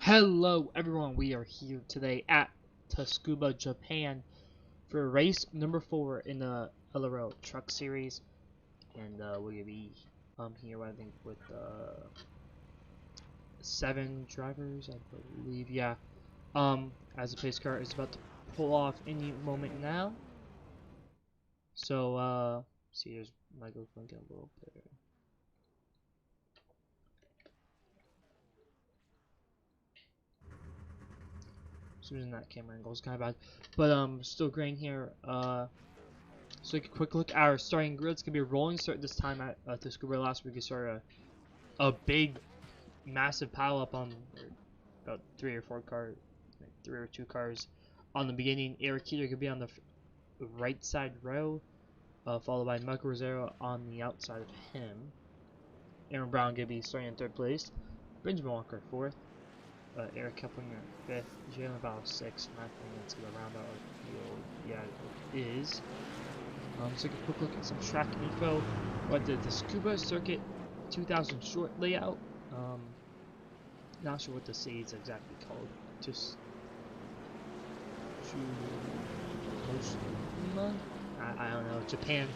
Hello everyone, we are here today at Tsukuba, Japan for race number 4 in the LRL truck series, and we're going to be here I think with 7 drivers, I believe. Yeah, as the pace car is about to pull off any moment now. So see, here's Michael blinking a little bit. Zooming that camera angle is kind of bad, but still graying here. So like a quick look at our starting grid. It's gonna be a rolling start this time at Tsukuba. Last week we started a big, massive pile up on about 3 or 4 cars, like 3 or 2 cars on the beginning. Eric Keeter could be on the right side row, followed by Michael Rosero on the outside of him. Aaron Brown gonna be starting in 3rd place. Benjamin Walker 4th. Eric Keplinger 5th. Jalen Bauer 6th. And I think that's gonna round out our field. Yeah, it is. So take a quick look at some track info. What the Tsukuba Circuit 2000 short layout. Not sure what the city is exactly called. Just I don't know. Japan.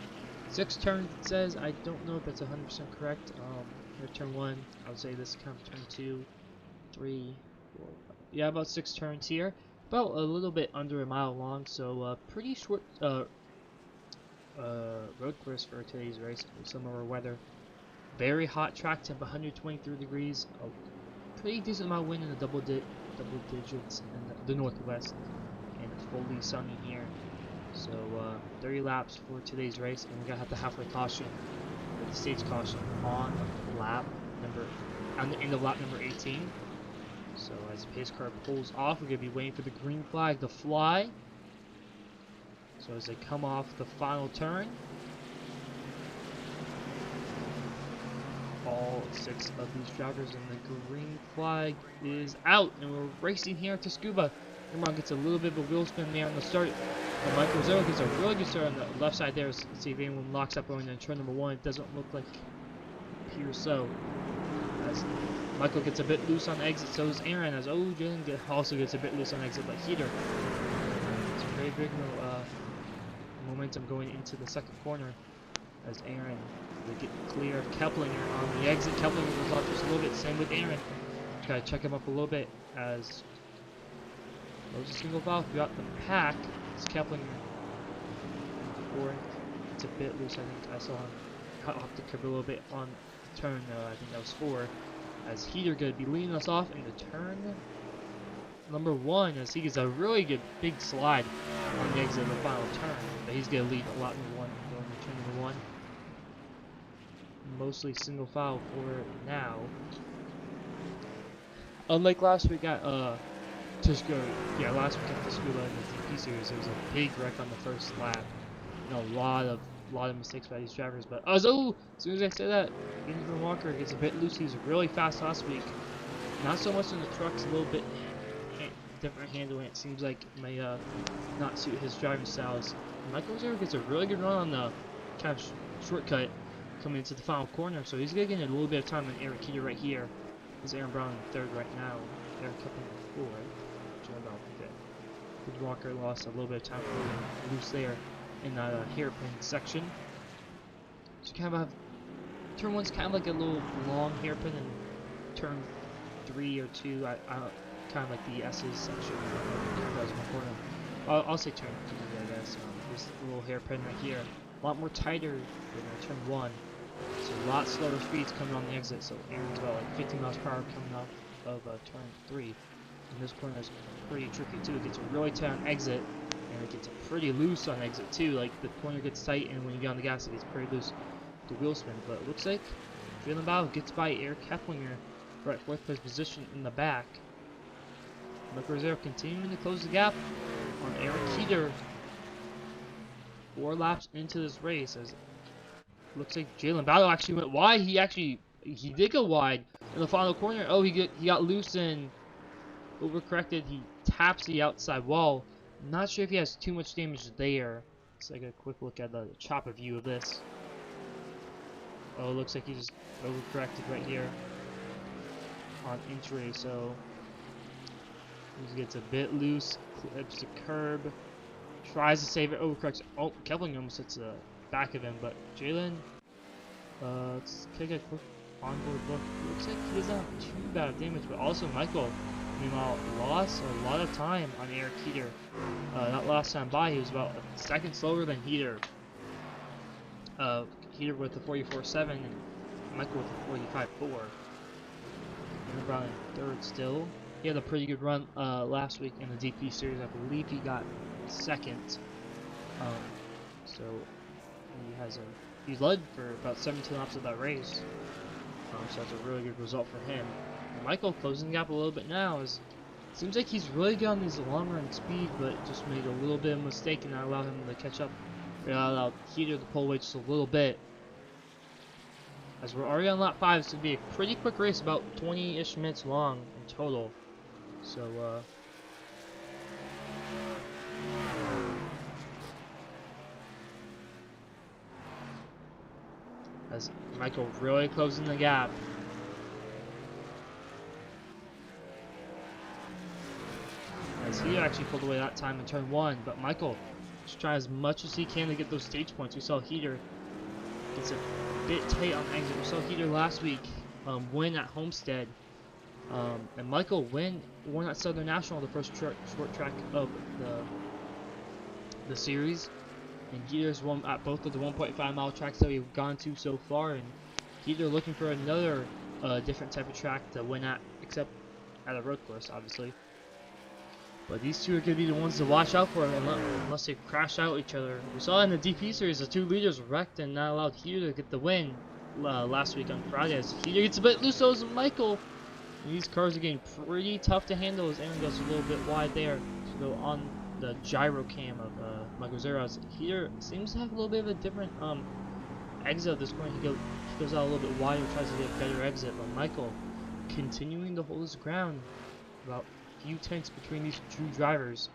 6 turns it says. I don't know if that's 100% correct. Here turn 1. I would say this is kind of turn 2, 3, 4. Yeah, about 6 turns here. About a little bit under a mile long. So pretty short. Road course for today's race. Summer weather, very hot track temp, 123 degrees. A pretty decent amount of wind in the double digits in the northwest, and it's fully sunny here. So 30 laps for today's race, and we're gonna have the halfway caution, with the stage caution on the end of lap number 18. So as the pace car pulls off, we're gonna be waiting for the green flag to fly. So as they come off the final turn, all 6 of these drivers and the green flag is out, and we're racing here to Tsukuba. Aaron gets a little bit of a wheel spin there on the start, but Michael Rosero gets a really good start on the left side there. Let's see if anyone locks up going in turn number 1. It doesn't look like here, so as Michael gets a bit loose on exit, so is Aaron. As Jalen also gets a bit loose on exit, but Heater. It's a very big momentum going into the 2nd corner as Aaron will get clear of Keplinger on the exit. Keplinger goes off just a little bit, same with Aaron. Gotta check him up a little bit as there's a single foul throughout the pack. It's Keplinger. 4th. It's a bit loose, I think. I saw him cut off the curb a little bit on the turn, I think that was 4. As Heater gonna be leading us off in the turn number 1, as he gets a really good big slide on the exit of the final turn. But he's going to lead a lot number 1 going to turn number 1. Mostly single foul for now. Unlike last week at last week at Tsukuba in the TP series, there was a big wreck on the first lap. You know, a lot of mistakes by these drivers. But as soon as I say that, Benjamin Walker gets a bit loose. He was really fast last week. Not so much in the trucks, a little bit different handling. It seems like it may not suit his driving styles. Michael Rosero gets a really good run on the kind of shortcut coming into the final corner, so he's gonna get a little bit of time on Eric Keeter right here. There's Aaron Brown in 3rd right now. Eric Keplinger in 4th. John Brown 5th. Good Walker lost a little bit of time for loose there in that hairpin section. So kind of have turn 1's kind of like a little long hairpin, and turn 3 or 2, I kind of like the S's section. I'll say turn 2, I guess. This little hairpin right here, a lot more tighter than turn 1. So a lot slower speeds coming on the exit. So Aaron's about like 15 miles per hour coming off of turn 3. And this corner is pretty tricky too. It gets really tight on exit, and it gets pretty loose on exit too. Like the corner gets tight, and when you get on the gas, it gets pretty loose. The wheel spin, but it looks like Jalen Bauer gets by Eric Keplinger for 4th place position in the back. Michael Rosero continuing to close the gap on Eric Keeter. 4 laps into this race, as it looks like Jalen Bauer actually went wide. He did go wide in the final corner. Oh, he got loose and overcorrected. He taps the outside wall. Not sure if he has too much damage there. Let's take a quick look at the chopper view of this. Oh, it looks like he just overcorrected right here on entry. So He gets a bit loose, clips the curb, tries to save it, overcorrects. Oh, Kevlin almost hits the back of him, but Jalen, let's take a quick onboard look. Looks like he doesn't have too bad of damage, but also Michael, meanwhile, lost a lot of time on Eric Heater. Not last time by, he was about a second slower than Heater. Heater with the 44.7 and Michael with the 45.4. Brown in third still. He had a pretty good run last week in the DP series. I believe he got second. So he's led for about 17 laps of that race. So that's a really good result for him. And Michael closing the gap a little bit now. Seems like he's really good on his long run speed, but just made a little bit of a mistake and not allow him to catch up. Allowed Heater to pull away just a little bit. As we're already on lap 5, this would be a pretty quick race, about 20-ish minutes long in total. So, as Michael really closing the gap. As he actually pulled away that time in turn 1, but Michael just trying as much as he can to get those stage points. We saw Heater gets a bit tight on exit. We saw Heater last week win at Homestead. And Michael won at Southern National, the first short track of the series. And Heater's won at both of the 1.5 mile tracks that we've gone to so far. And Heater looking for another different type of track to win at, except at a road course, obviously. But these two are going to be the ones to watch out for unless they crash out each other. We saw in the DP series the two leaders wrecked and not allowed Heater to get the win last week on Friday. As Heater gets a bit loose, so is Michael. And these cars are getting pretty tough to handle as Aaron goes a little bit wide there. So on the gyro cam of Michael Zeros. Heater seems to have a little bit of a different exit at this point. He goes out a little bit wider, tries to get a better exit. But Michael continuing to hold his ground. About few tenths between these two drivers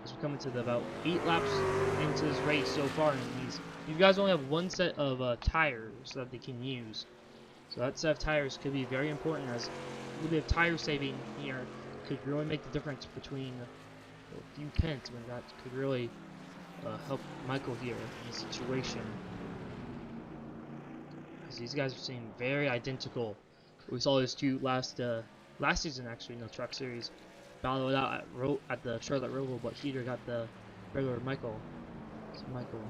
as we're coming to about 8 laps into this race so far. And these guys only have one set of tires that they can use, so that set of tires could be very important, as a little bit of tire saving here could really make the difference between a few tenths, when that could really help Michael here in this situation, because these guys are seeming very identical. We saw these two last season, actually, in the truck series, battled it out at the Charlotte Roval, but Heater got the regular Michael. So Michael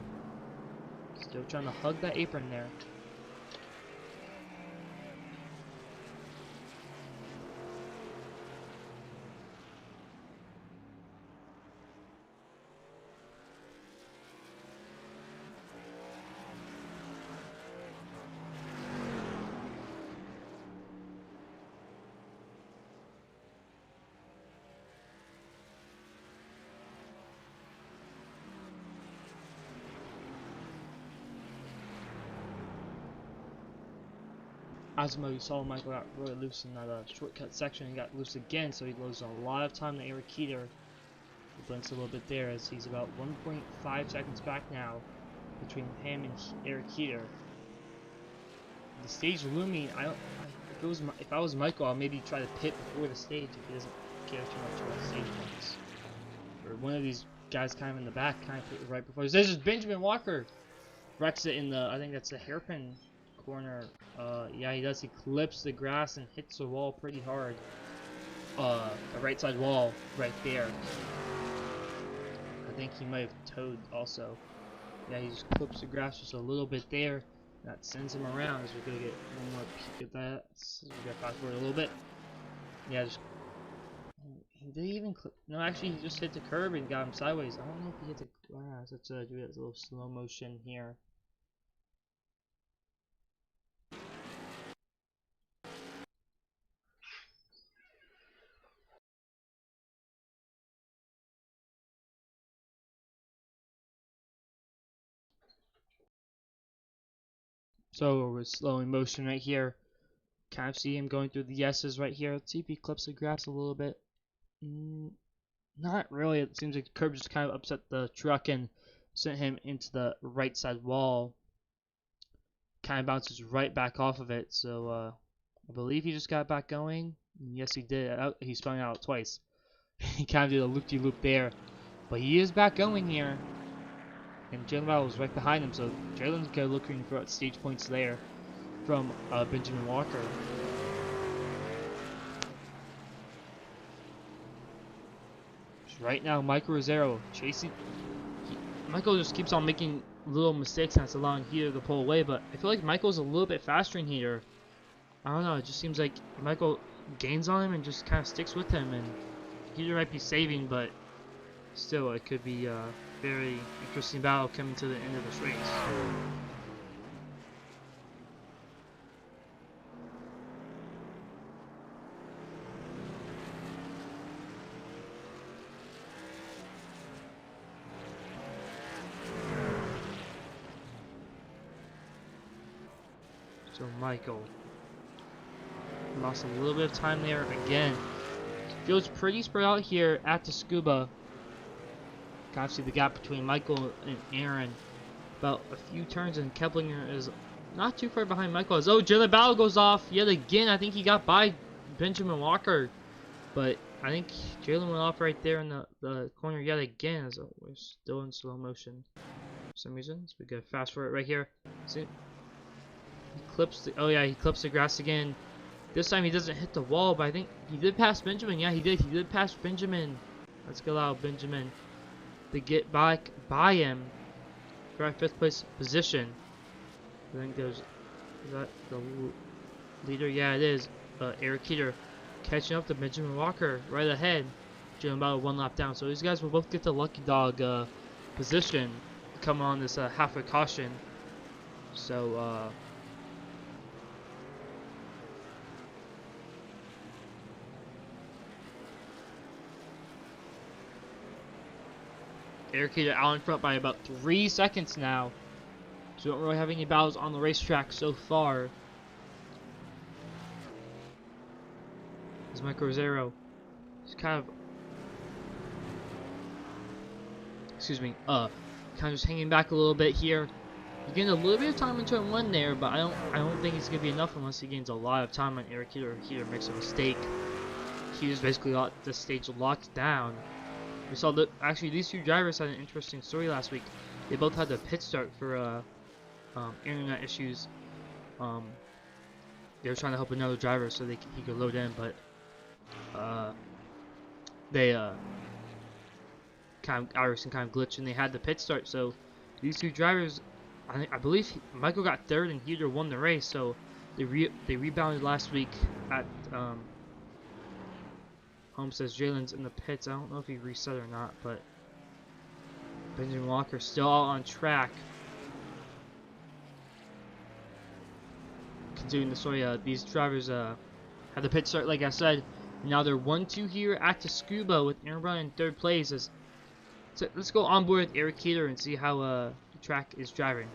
still trying to hug that apron there. As we saw, Michael got really loose in that shortcut section and got loose again, so he loses a lot of time to Eric Heater. He blinks a little bit there as he's about 1.5 seconds back now between him and Eric Heater. The stage looming. If I was Michael, I'll maybe try to pit before the stage if he doesn't care too much about stage points. Or one of these guys kind of in the back, kind of pit right before. There's just Benjamin Walker wrecks it in the, I think that's the hairpin corner. Yeah, he does. He clips the grass and hits the wall pretty hard. The right side wall right there. I think he might have towed also. Yeah, he just clips the grass just a little bit there. That sends him around, as we're gonna get one more peek at that. So we got fast forward a little bit. Yeah, just did he even clip? No, actually, he just hit the curb and got him sideways. I don't know if he hit the grass. Let's do a little slow motion here. So we're slowing motion right here. Kind of see him going through the yeses right here. Let's see if he clips the grass a little bit. Not really. It seems like the curb just kind of upset the truck and sent him into the right side wall. Kind of bounces right back off of it. So I believe he just got back going. Yes, he did. He spun out twice. He kind of did a loop-de-loop there. But he is back going here. And Jalen Battle is right behind him, so Jalen's kind of looking for stage points there from Benjamin Walker. Right now, Michael Rosero chasing. Michael just keeps on making little mistakes and it's allowing Heater to pull away, but I feel like Michael's a little bit faster in Heater. I don't know, it just seems like Michael gains on him and just kind of sticks with him, and Heater might be saving, but still, it could be a very interesting battle coming to the end of this race. So Michael lost a little bit of time there again. Feels pretty spread out here at Tsukuba. Kind of see the gap between Michael and Aaron. About a few turns, and Keplinger is not too far behind Michael. As Jalen Battle goes off yet again. I think he got by Benjamin Walker, but I think Jalen went off right there in the corner yet again. As we're still in slow motion for some reason. So we gotta fast forward right here. See, he clips the. Oh yeah, he clips the grass again. This time he doesn't hit the wall, but I think he did pass Benjamin. Yeah, he did. He did pass Benjamin. Let's allow Benjamin to get back by him for our 5th place position. I think there's, is that the leader? Yeah, it is. Eric Keeter catching up to Benjamin Walker right ahead. Jalen Battle 1 lap down. So these guys will both get the lucky dog position to come on this halfway caution. So Eric Keeter out in front by about 3 seconds now. So we don't really have any battles on the racetrack so far. As Michael Rosero is kind of, kind of just hanging back a little bit here. He gained a little bit of time in turn 1 there, but I don't think it's gonna be enough unless he gains a lot of time on Eric Keeter. Keeter makes a mistake. Keeter's basically got the stage locked down. We saw that actually these two drivers had an interesting story last week. They both had the pit start for internet issues. They were trying to help another driver so he could load in, but they kind of glitched and they had the pit start. So these two drivers, I believe Michael got 3rd and Heater won the race. So they rebounded last week at Home says Jalen's in the pits. I don't know if he reset or not, but Benjamin Walker still out on track. Continuing the story, these drivers had the pit start, like I said. Now they're 1-2 here at Tsukuba with Aaron Brown in 3rd place. So let's go on board with Eric Keeter and see how the track is driving.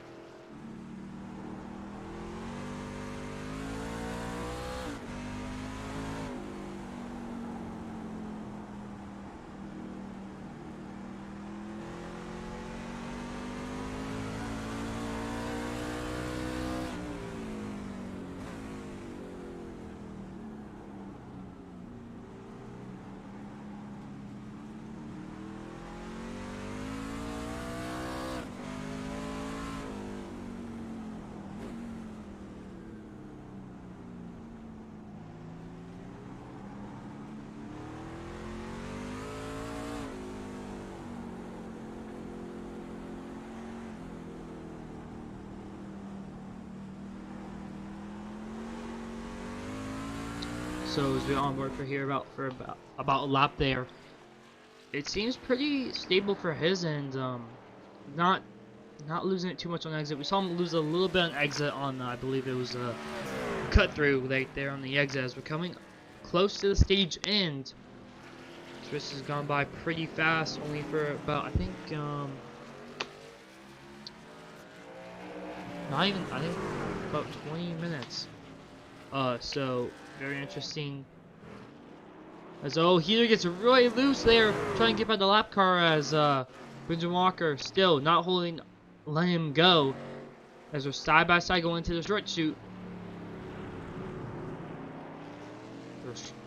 So as we're on board for here about a lap there, it seems pretty stable for his end. Not losing it too much on exit. We saw him lose a little bit on exit on I believe it was a cut through right there on the exit. As we're coming close to the stage end, this race has gone by pretty fast. Only for about I think about 20 minutes. So very interesting. As Heater gets really loose there, trying to get by the lap car as Benjamin Walker still not letting him go. As they're side by side going into the short shoot.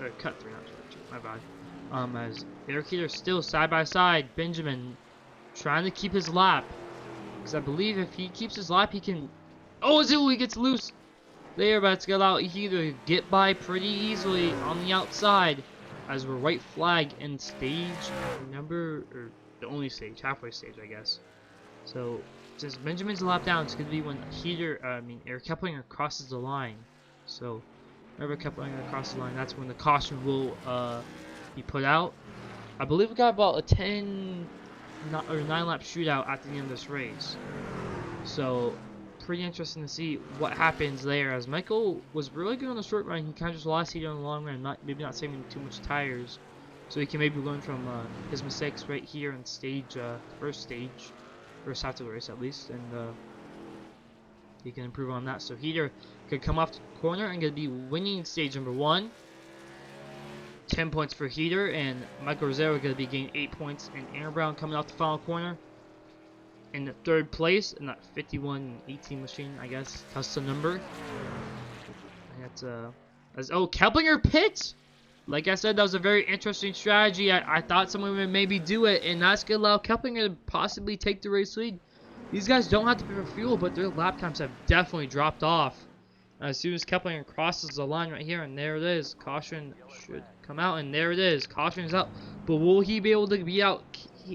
Or cut through, not short shoot, my bad. As Eric Heater still side by side, Benjamin trying to keep his lap. Because I believe if he keeps his lap, he can... Oh, he gets loose there, but it's going to allow Heater to get by pretty easily on the outside. As we're white flag in stage number... or the only stage, halfway stage, I guess. So, since Benjamin's a lap down, it's going to be when Eric Keplinger crosses the line. So, whenever Keplinger crosses the line, that's when the caution will be put out. I believe we got about a 10 or 9 lap shootout at the end of this race. So, pretty interesting to see what happens there. As Michael was really good on the short run, he kind of just lost heat on the long run, maybe not saving too much tires. So he can maybe learn from his mistakes right here in stage, first half of the race at least, and he can improve on that. So Heater could come off the corner and gonna be winning stage number 1. 10 points for Heater, and Michael Rosero gonna be getting 8 points, and Aaron Brown coming off the final corner in the 3rd place in that 51-18 machine, I guess, custom number. And that's Keplinger pits. Like I said, that was a very interesting strategy. I thought someone would maybe do it, and that's going to allow Keplinger to possibly take the race lead. These guys don't have to pay for fuel, but their lap times have definitely dropped off. As soon as Keplinger crosses the line right here, and there it is. Caution should come out, and there it is. Caution is out. But will he be able to beat out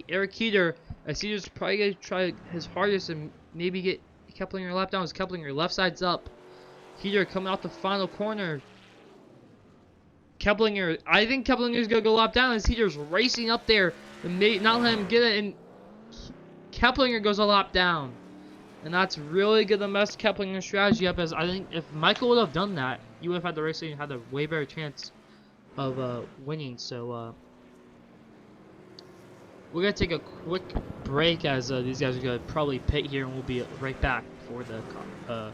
Eric Heater? As Heater's probably going to try his hardest and maybe get Keplinger lap down. As Keplinger left side's up. Heater coming out the final corner. Keplinger, I think Keplinger's gonna go lap down as Heater's racing up there and not let him get it, and Keplinger goes a lap down. And that's really gonna mess Keplinger's strategy up, as I think if Michael would have done that, you would have had the race and had a way better chance of winning. So we're gonna take a quick break as these guys are gonna probably pit here, and we'll be right back for the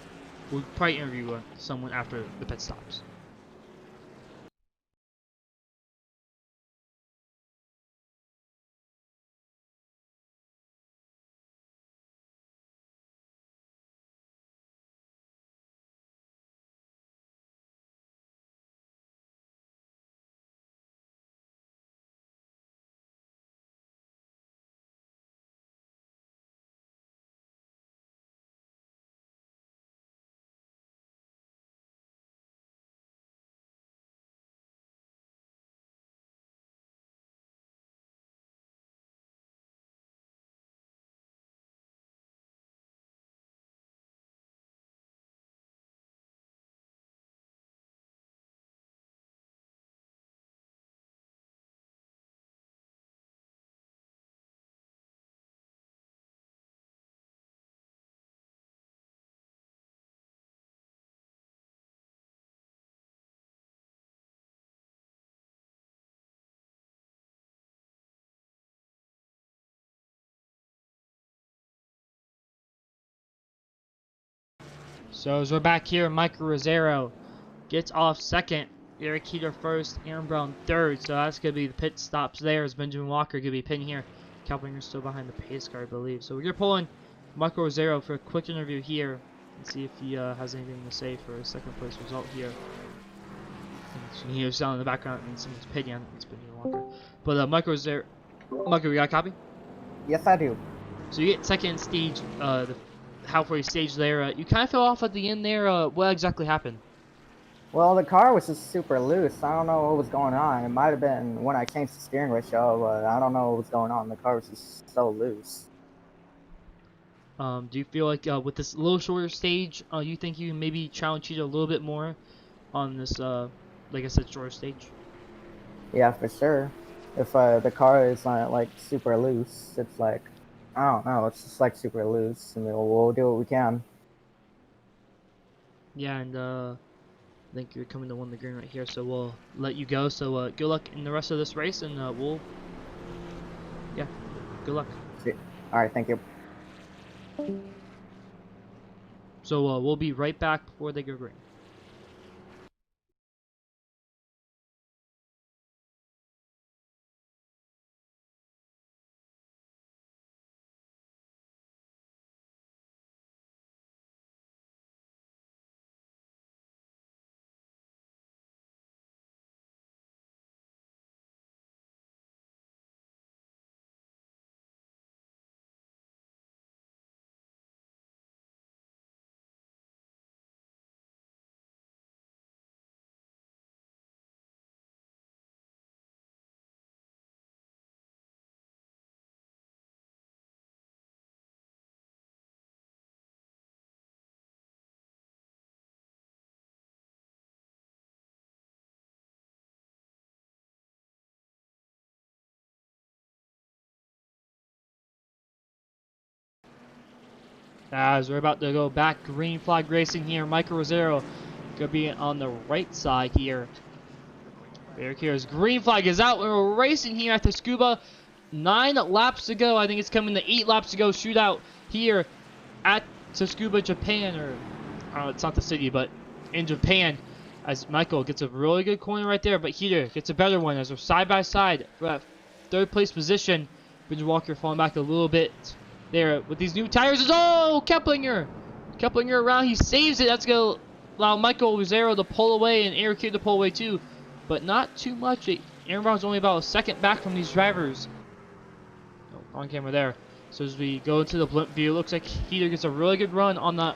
we'll probably interview someone after the pit stops. So as we're back here, Michael Rosero gets off second, Eric Heater first, Aaron Brown third. So that's going to be the pit stops there as Benjamin Walker going to be pitting here. Keplinger's still behind the pace car, I believe. So we're pulling Michael Rosero for a quick interview here and see if he has anything to say for a second place result here. And you can hear sound in the background and someone's pitting on it's Benjamin Walker. But Michael Rosero, Michael, we got a copy? Yes, I do. So you get second stage, the halfway stage there. You kind of fell off at the end there. What exactly happened? Well, the car was just super loose. I don't know what was going on. It might have been when I changed the steering ratio, but I don't know what was going on. The car was just so loose. Do you feel like with this little shorter stage, you think you can maybe challenge Cheetah a little bit more on this, like I said, shorter stage? Yeah, for sure. If the car is not like super loose, it's like, I don't know, it's just like super loose. I mean, we'll do what we can. Yeah, and I think you're coming to win the green right here, so we'll let you go. So good luck in the rest of this race, and good luck. All right, thank you. So we'll be right back before they go green. As we're about to go back, green flag racing here. Michael Rosero gonna be on the right side here. Eric here's green flag is out. We're racing here at Tsukuba. 9 laps to go. I think it's coming to 8 laps to go. Shootout here at Tsukuba, Japan, or it's not the city, but in Japan. As Michael gets a really good corner right there, but Heater gets a better one as we're side by side. We're at 3rd place position. Bridge Walker falling back a little bit there with these new tires. Oh, Keplinger around. He saves it. That's going to allow Michael Rosero to pull away and Eric Heater to pull away too, but not too much. Aaron Brown's only about a second back from these drivers. Oh, on camera there. So as we go into the blimp view, looks like Heater gets a really good run on the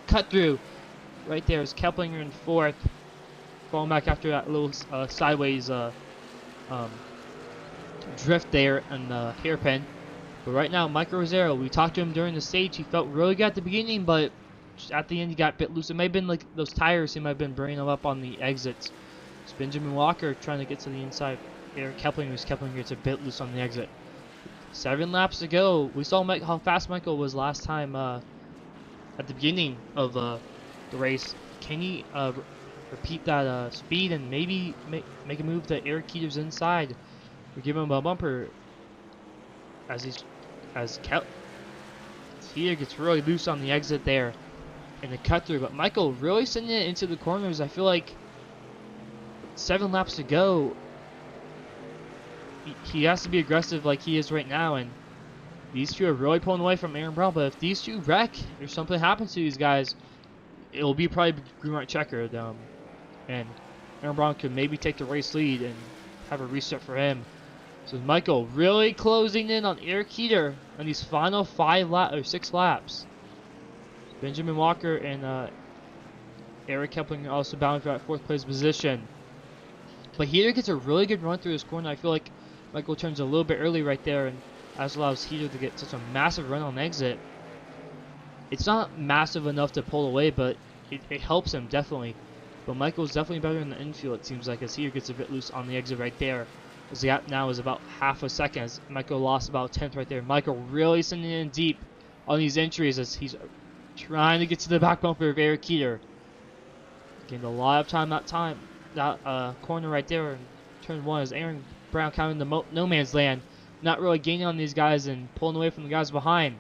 cut through. Right there is Keplinger in 4th. Falling back after that little sideways drift there in the hairpin. But right now, Michael Rosero, we talked to him during the stage. He felt really good at the beginning, but at the end he got a bit loose. It may have been like those tires. He might have been burning them up on the exits. It's Benjamin Walker trying to get to the inside. Eric Keplinger gets a bit loose on the exit. 7 laps to go. We saw how fast Michael was last time at the beginning of the race. Can he repeat that speed and maybe make a move to Eric Keeter's inside? We give him a bumper as Keeter gets really loose on the exit there in the cut through, but Michael really sending it into the corners. I feel like 7 laps to go. He has to be aggressive like he is right now, and these two are really pulling away from Aaron Brown. But if these two wreck or something happens to these guys, it will be probably green light checkered, and Aaron Brown could maybe take the race lead and have a reset for him. So Michael really closing in on Eric Heater on these final 6 laps. Benjamin Walker and Eric Keplinger also battling for that 4th place position. But Heater gets a really good run through this corner. I feel like Michael turns a little bit early right there, and as allows Heater to get such a massive run on exit. It's not massive enough to pull away, but it helps him definitely. But Michael's definitely better in the infield, it seems like, as Heater gets a bit loose on the exit right there. As the gap now is about half a second, as Michael lost about 10th right there. Michael really sending it in deep on these entries as he's trying to get to the back bumper of Eric Heater. Gained a lot of time that corner right there in turn 1 as Aaron Brown counting the no man's land, not really gaining on these guys and pulling away from the guys behind.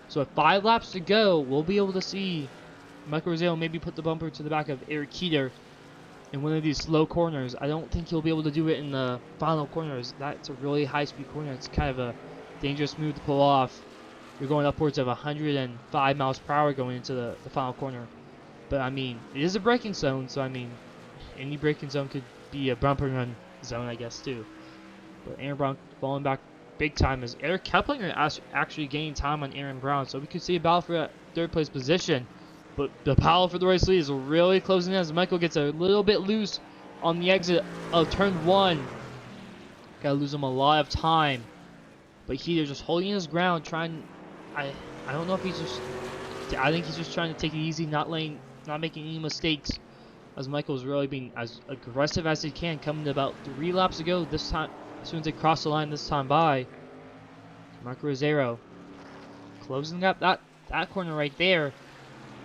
So at 5 laps to go, we'll be able to see Michael Rosero maybe put the bumper to the back of Eric Heater in one of these slow corners. I don't think he'll be able to do it in the final corners. That's a really high-speed corner. It's kind of a dangerous move to pull off. You're going upwards of 105 miles per hour going into the final corner. But I mean, it is a braking zone, so I mean, any braking zone could be a bumper run zone, I guess, too. But Aaron Brown falling back big time as Eric Keplinger actually gained time on Aaron Brown, so we could see a battle for that 3rd place position. But the battle for the race lead is really closing in as Michael gets a little bit loose on the exit of turn 1. Gotta lose him a lot of time, but Heater just holding his ground, trying. I don't know if he's just. I think he's just trying to take it easy, not making any mistakes. As Michael's really being as aggressive as he can, coming to about 3 laps to go this time. As soon as they cross the line this time by, Michael Rosero closing up that corner right there.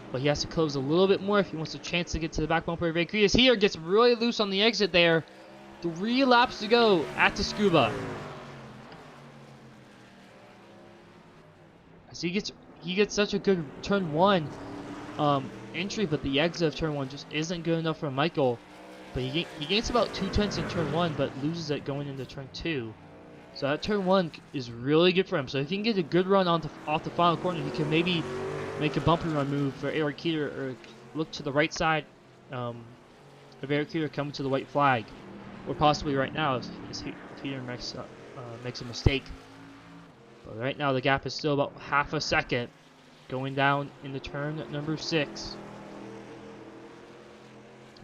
But he has to close a little bit more if he wants a chance to get to the back bumper of Eric Heater. Gets really loose on the exit there. 3 laps to go at Tsukuba. As he gets such a good turn 1 entry, but the exit of turn 1 just isn't good enough for Michael. But he gains about 2/10 in turn 1, but loses it going into turn 2. So that turn 1 is really good for him. So if he can get a good run off the final corner, he can maybe make a bumper run move for Eric Heater, or look to the right side of Eric Heater coming to the white flag, or possibly right now if Heater makes a mistake. But right now the gap is still about half a second going down into turn number 6.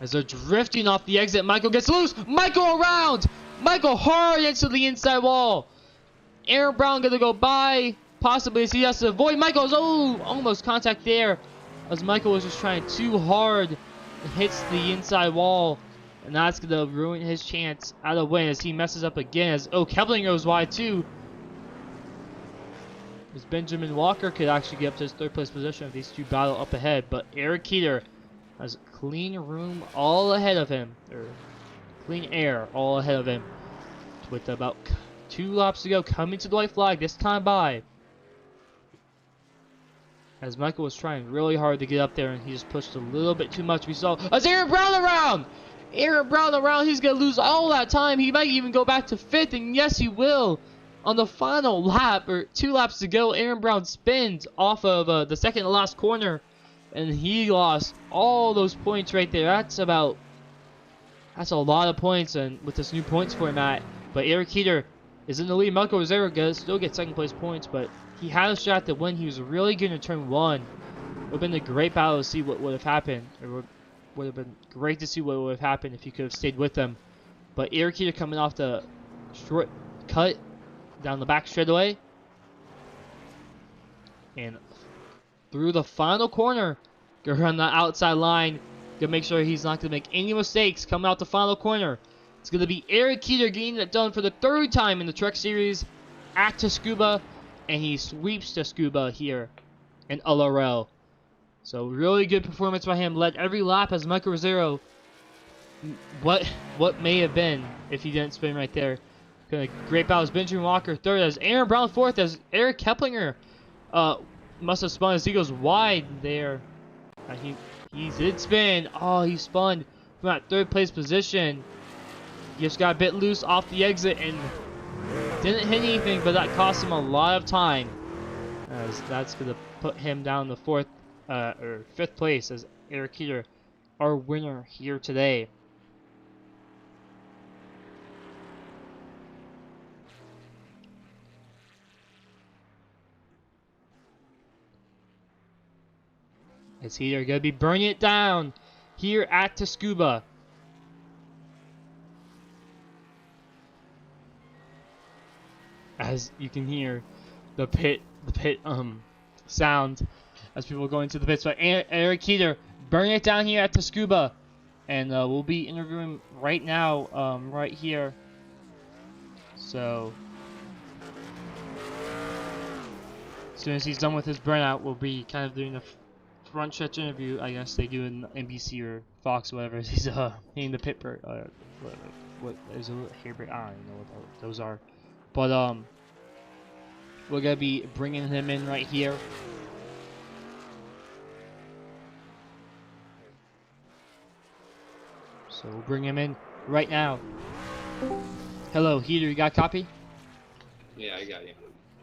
As they're drifting off the exit, Michael gets loose. Michael around! Michael hard into the inside wall. Aaron Brown gonna go by, possibly as he has to avoid Michael's. Oh, almost contact there. As Michael was just trying too hard and hits the inside wall. And that's gonna ruin his chance at a win as he messes up again. As Keplinger goes wide too. as Benjamin Walker could actually get up to his third place position if these two battle up ahead. But Eric Keeter has clean room all ahead of him, or clean air all ahead of him, with about 2 laps to go, coming to the white flag this time by. As Michael was trying really hard to get up there, and he just pushed a little bit too much. We saw as Aaron Brown around! Aaron Brown around, he's going to lose all that time. He might even go back to 5th, and yes, he will. On the final lap, or 2 laps to go, Aaron Brown spins off of the second to last corner, and he lost all those points right there. That's a lot of points, and with this new points format. But Eric Keeter is in the lead. Michael Rosero does still get second place points, but he had a shot to win. He was really good in turn 1. It would have been a great battle to see what would have happened. It would have been great to see what would have happened if he could have stayed with them. But Eric Keeter coming off the short cut down the back straightaway, and through the final corner, go around the outside line, gonna make sure he's not gonna make any mistakes coming out the final corner. It's gonna be Eric Keeter getting it done for the 3rd time in the Truck Series at Tsukuba, and he sweeps Tsukuba here in LRL. So really good performance by him. Led every lap as Michael Rosero. What may have been if he didn't spin right there. Great battle as Benjamin Walker 3rd, as Aaron Brown 4th, as Eric Keplinger must have spun as he goes wide there. He did spin. Oh, he spun from that 3rd place position. He just got a bit loose off the exit and didn't hit anything, but that cost him a lot of time, as that's going to put him down to 4th or 5th place as Eric Keeter, our winner here today. As Keeter going to be burning it down here at Tsukuba. As you can hear the pit sound as people go into the pits. But Eric Keeter burning it down here at Tsukuba, and we'll be interviewing right now, right here. So as soon as he's done with his burnout, we'll be kind of doing a front stretch interview. I guess they do in NBC or Fox or whatever. He's in the pit what is a hair break? I don't even know what those are. But we're gonna be bringing him in right here. So we'll bring him in right now. Hello, Heater, you got a copy? Yeah, I got you.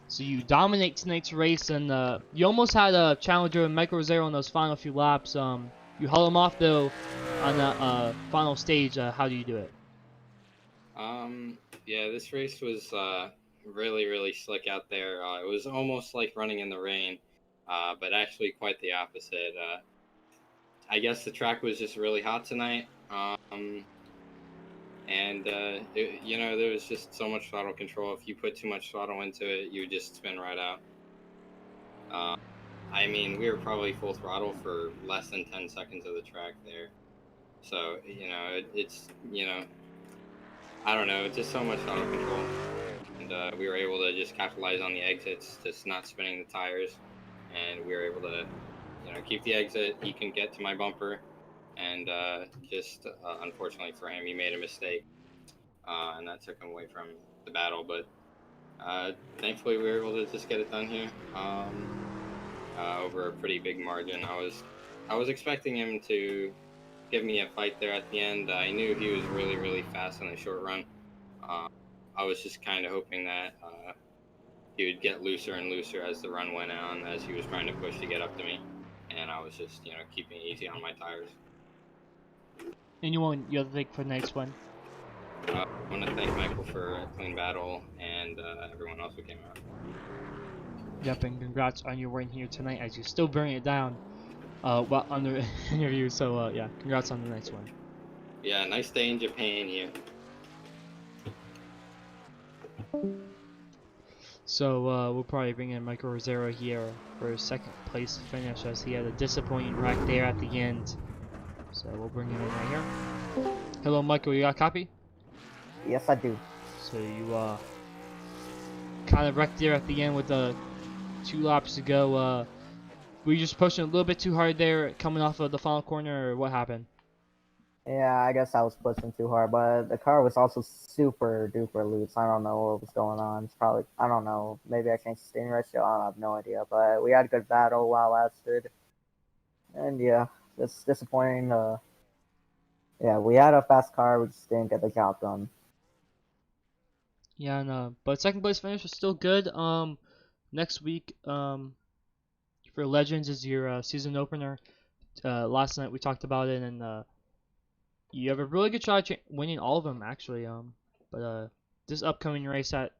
So you dominate tonight's race, and you almost had a challenger with Michael Rosero in those final few laps. You held him off though on the final stage. How do you do it? Yeah, this race was really slick out there. It was almost like running in the rain, but actually quite the opposite. I guess the track was just really hot tonight, and there was just so much throttle control. If you put too much throttle into it, you would just spin right out. I mean, we were probably full throttle for less than 10 seconds of the track there. So, it's I don't know, just so much throttle control. And we were able to just capitalize on the exits, just not spinning the tires. And we were able to, keep the exit. He can get to my bumper. And unfortunately for him, he made a mistake. And that took him away from the battle. But thankfully, we were able to just get it done here over a pretty big margin. I was expecting him to give me a fight there at the end. I knew he was really fast in the short run. I was just kind of hoping that he would get looser and looser as the run went on, as he was trying to push to get up to me. And I was just, keeping it easy on my tires. Anyone you have to thank for the next one? I want to thank Michael for a clean battle, and everyone else who came out. Yep, and congrats on your win here tonight as you're still burning it down while on the interview. So yeah, congrats on the next one. Yeah, nice day in Japan here. So we'll probably bring in Michael Rosero here for his second place finish, as he had a disappointing wreck there at the end. So we'll bring him in right here. Hello, Michael, you got a copy? Yes, I do. So you kind of wrecked there at the end with the 2 laps to go. Were you just pushing a little bit too hard there coming off of the final corner, or what happened? Yeah, I guess I was pushing too hard, but the car was also super duper loose. I don't know what was going on. It's probably, I don't know, maybe I changed the steering ratio. I have no idea, but we had a good battle while it lasted. And yeah, it's disappointing. Yeah, we had a fast car, we just didn't get the job done. Yeah, but second place finish was still good. Next week, for Legends is your season opener. Last night we talked about it, and you have a really good shot at winning all of them actually. But this upcoming race at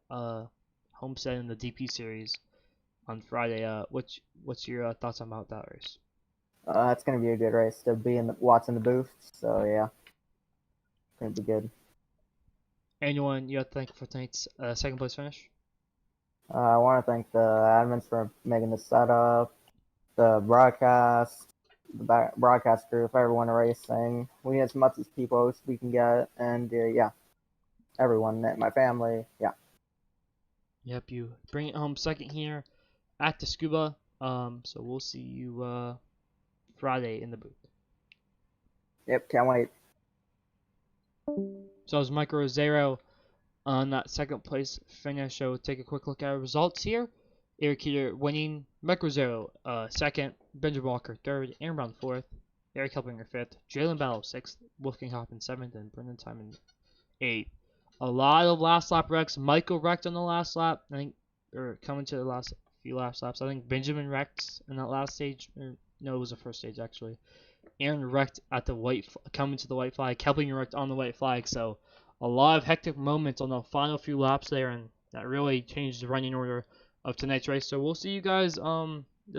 Homestead in the DP series on Friday. What's your thoughts about that race? It's gonna be a good race to be in the, watching the booth. So yeah, it's gonna be good. Anyone you have to thank for tonight's second place finish? I want to thank the admins for making the setup, the broadcast, broadcast group, everyone racing. We need as much as people as we can get, and yeah, everyone, my family, yeah. Yep, you bring it home second here at the Tsukuba. So we'll see you Friday in the booth. Yep, can't wait. So it was Micro Rosero on that second place finish. So we'll take a quick look at our results here. Eric Heater winning, Micro Zero second, Benjamin Walker third, Aaron Brown fourth, Eric Helpinger fifth, Jalen Battle sixth, Wolfgang Hoffman seventh, and Brendan Timon eighth. A lot of last lap wrecks. Michael wrecked on the last lap, I think, or coming to the last few laps. I think Benjamin wrecked in that last stage. No, it was the first stage actually. Aaron wrecked at the coming to the white flag. Kelpinger wrecked on the white flag. So a lot of hectic moments on the final few laps there, and that really changed the running order of tonight's race. So we'll see you guys